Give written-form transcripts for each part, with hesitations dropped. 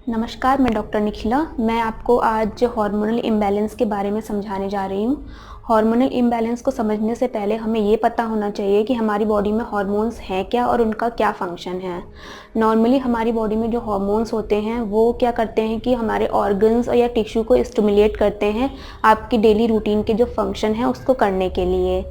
नमस्कार, मैं डॉक्टर निखिला। मैं आपको आज हार्मोनल इम्बैलेंस के बारे में समझाने जा रही हूँ। हार्मोनल इम्बैलेंस को समझने से पहले हमें ये पता होना चाहिए कि हमारी बॉडी में हार्मोन्स हैं क्या और उनका क्या फ़ंक्शन है। नॉर्मली हमारी बॉडी में जो हार्मोन्स होते हैं वो क्या करते हैं कि हमारे ऑर्गन्स या टिश्यू को स्टिमुलेट करते हैं आपकी डेली रूटीन के जो फंक्शन हैं उसको करने के लिए।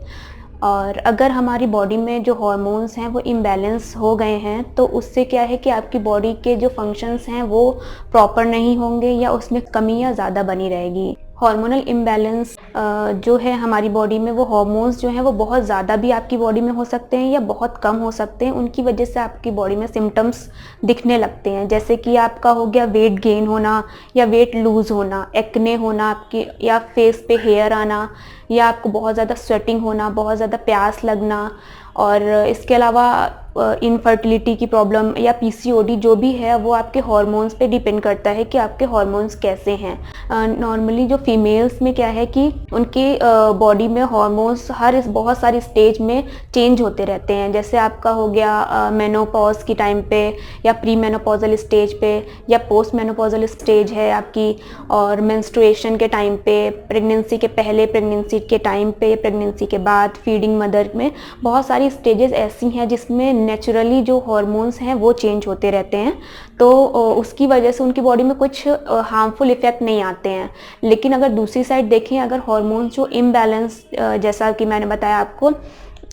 और अगर हमारी बॉडी में जो हार्मोन्स हैं वो इम्बैलेंस हो गए हैं तो उससे क्या है कि आपकी बॉडी के जो फंक्शंस हैं वो प्रॉपर नहीं होंगे या उसमें कमियां ज़्यादा बनी रहेगी। हार्मोनल इम्बैलेंस जो है हमारी बॉडी में, वो हार्मोन्स जो हैं वो बहुत ज़्यादा भी आपकी बॉडी में हो सकते हैं या बहुत कम हो सकते हैं। उनकी वजह से आपकी बॉडी में सिम्टम्स दिखने लगते हैं, जैसे कि आपका हो गया वेट गेन होना या वेट लूज़ होना, एक्ने होना आपकी, या फेस पे हेयर आना, या आपको बहुत ज़्यादा स्वेटिंग होना, बहुत ज़्यादा प्यास लगना। और इसके अलावा इनफर्टिलिटी की प्रॉब्लम या पीसीओडी जो भी है वो आपके हार्मोन्स पे डिपेंड करता है कि आपके हार्मोन्स कैसे हैं। नॉर्मली जो फीमेल्स में क्या है कि उनकी बॉडी में हार्मोन्स बहुत सारी स्टेज में चेंज होते रहते हैं। जैसे आपका हो गया मेनोपॉज की टाइम पे, या प्री मेनोपॉजल स्टेज पे, या पोस्ट मेनोपॉजल स्टेज है आपकी, और मेंस्ट्रुएशन के टाइम पे, प्रेगनेंसी के पहले, प्रेगनेंसी के टाइम पे, प्रेगनेंसी के बाद, फीडिंग मदर में बहुत सारी स्टेजेस ऐसी हैं जिसमें नेचुरली जो हार्मोन्स हैं वो चेंज होते रहते हैं। तो उसकी वजह से उनकी बॉडी में कुछ हार्मफुल इफेक्ट नहीं आते हैं। लेकिन अगर दूसरी साइड देखें, अगर हार्मोन्स जो इम्बैलेंस, जैसा कि मैंने बताया आपको,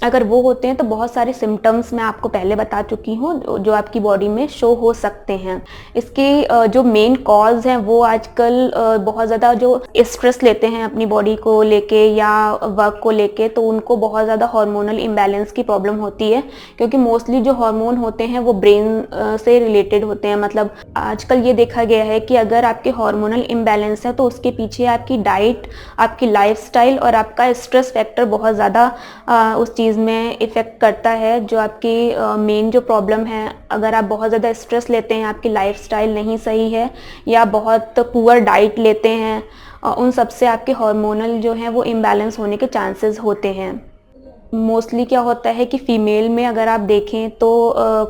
अगर वो होते हैं तो बहुत सारे सिम्टम्स मैं आपको पहले बता चुकी हूँ जो आपकी बॉडी में शो हो सकते हैं। इसके जो मेन कॉज हैं वो आजकल बहुत ज़्यादा जो स्ट्रेस लेते हैं अपनी बॉडी को लेके या वर्क को लेके, तो उनको बहुत ज़्यादा हार्मोनल इम्बैलेंस की प्रॉब्लम होती है, क्योंकि मोस्टली जो हार्मोन होते हैं वो ब्रेन से रिलेटेड होते हैं। मतलब आजकल ये देखा गया है कि अगर आपके हार्मोनल इम्बैलेंस है तो उसके पीछे आपकी डाइट, आपकी लाइफस्टाइल और आपका स्ट्रेस फैक्टर बहुत ज़्यादा उस चीज़ में इफ़ेक्ट करता है। जो आपकी मेन जो प्रॉब्लम है, अगर आप बहुत ज़्यादा स्ट्रेस लेते हैं, आपकी लाइफस्टाइल नहीं सही है, या बहुत पुअर डाइट लेते हैं, उन सब से आपके हार्मोनल जो हैं वो इम्बैलेंस होने के चांसेस होते हैं। मोस्टली क्या होता है कि फ़ीमेल में अगर आप देखें तो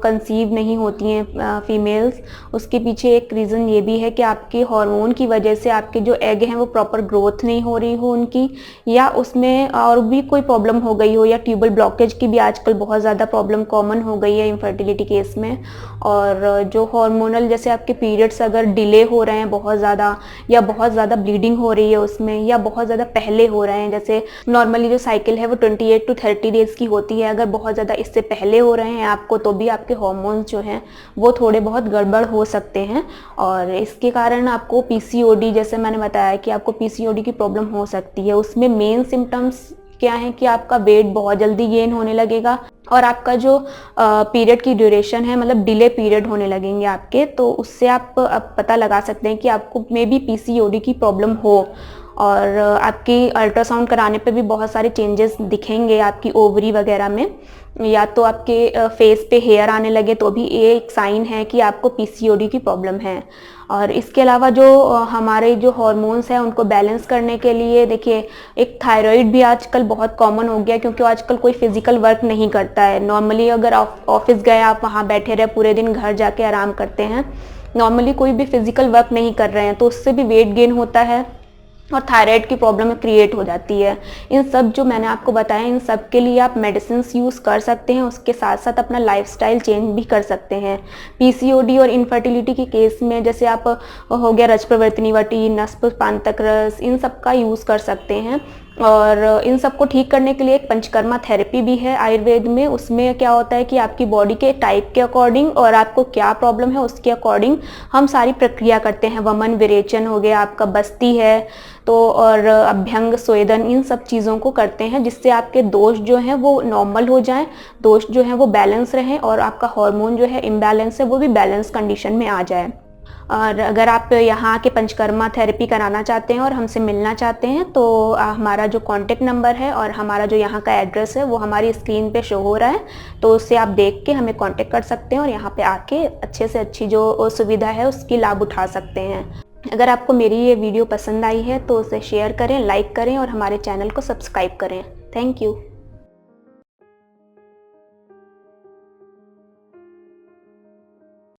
कंसीव नहीं होती हैं फ़ीमेल्स। उसके पीछे एक रीज़न ये भी है कि आपके हार्मोन की वजह से आपके जो एग हैं वो प्रॉपर ग्रोथ नहीं हो रही हो उनकी, या उसमें और भी कोई प्रॉब्लम हो गई हो, या ट्यूबल ब्लॉकेज की भी आजकल बहुत ज़्यादा प्रॉब्लम कॉमन हो गई है इनफर्टिलिटी केस में। और जो हार्मोनल, जैसे आपके पीरियड्स अगर डिले हो रहे हैं बहुत ज़्यादा, या बहुत ज़्यादा ब्लीडिंग हो रही है उसमें, या बहुत ज़्यादा पहले हो रहे हैं, जैसे नॉर्मली जो साइकिल है वो 28 to 30 डेज़ की होती है, अगर बहुत ज़्यादा इससे पहले हो रहे हैं आपको, तो भी आपके हार्मोन्स जो हैं वो थोड़े बहुत गड़बड़ हो सकते हैं। और इसके कारण आपको पीसीओडी, जैसे मैंने बताया कि आपको पीसीओडी की प्रॉब्लम हो सकती है। उसमें मेन सिम्टम्स क्या है कि आपका वेट बहुत जल्दी गेन होने लगेगा, और आपका जो पीरियड की ड्यूरेशन है, मतलब डिले पीरियड होने लगेंगे आपके, तो उससे आप पता लगा सकते हैं कि आपको मे बी पीसीओडी की प्रॉब्लम हो। और आपकी अल्ट्रासाउंड कराने पे भी बहुत सारे चेंजेस दिखेंगे आपकी ओवरी वगैरह में, या तो आपके फेस पे हेयर आने लगे तो भी ये एक साइन है कि आपको पीसीओडी की प्रॉब्लम है। और इसके अलावा जो हमारे जो हार्मोन्स हैं उनको बैलेंस करने के लिए, देखिए, एक थायराइड भी आजकल बहुत कॉमन हो गया, क्योंकि आजकल कोई फिजिकल वर्क नहीं करता है। नॉर्मली अगर ऑफिस गए, आप वहाँ बैठे रहे पूरे दिन, घर जाके आराम करते हैं, नॉर्मली कोई भी फिजिकल वर्क नहीं कर रहे हैं, तो उससे भी वेट गेन होता है और थायराइड की प्रॉब्लम क्रिएट हो जाती है। इन सब जो मैंने आपको बताया, इन सब के लिए आप मेडिसिन यूज़ कर सकते हैं, उसके साथ साथ अपना लाइफस्टाइल चेंज भी कर सकते हैं। पीसीओडी और इनफर्टिलिटी के केस में जैसे आप हो गया रजप्रवर्तनी वटी, नस्प पानतक रस, इन सब का यूज़ कर सकते हैं। और इन सब को ठीक करने के लिए एक पंचकर्मा थेरेपी भी है आयुर्वेद में। उसमें क्या होता है कि आपकी बॉडी के टाइप के अकॉर्डिंग और आपको क्या प्रॉब्लम है उसके अकॉर्डिंग हम सारी प्रक्रिया करते हैं। वमन, विरेचन हो गया, आपका बस्ती है तो, और अभ्यंग, स्वेदन, इन सब चीज़ों को करते हैं जिससे आपके दोष जो हैं वो नॉर्मल हो जाएं, दोष जो हैं वो बैलेंस रहें, और आपका हार्मोन जो है इम्बैलेंस है वो भी बैलेंस कंडीशन में आ जाए। और अगर आप यहाँ के पंचकर्मा थेरेपी कराना चाहते हैं और हमसे मिलना चाहते हैं तो हमारा जो कॉन्टेक्ट नंबर है और हमारा जो यहाँ का एड्रेस है वो हमारी स्क्रीन पे शो हो रहा है, तो उससे आप देख के हमें कॉन्टेक्ट कर सकते हैं और यहाँ पे आके अच्छे से अच्छी जो सुविधा है उसकी लाभ उठा सकते हैं। अगर आपको मेरी ये वीडियो पसंद आई है तो उसे शेयर करें, लाइक करें और हमारे चैनल को सब्सक्राइब करें। Thank you.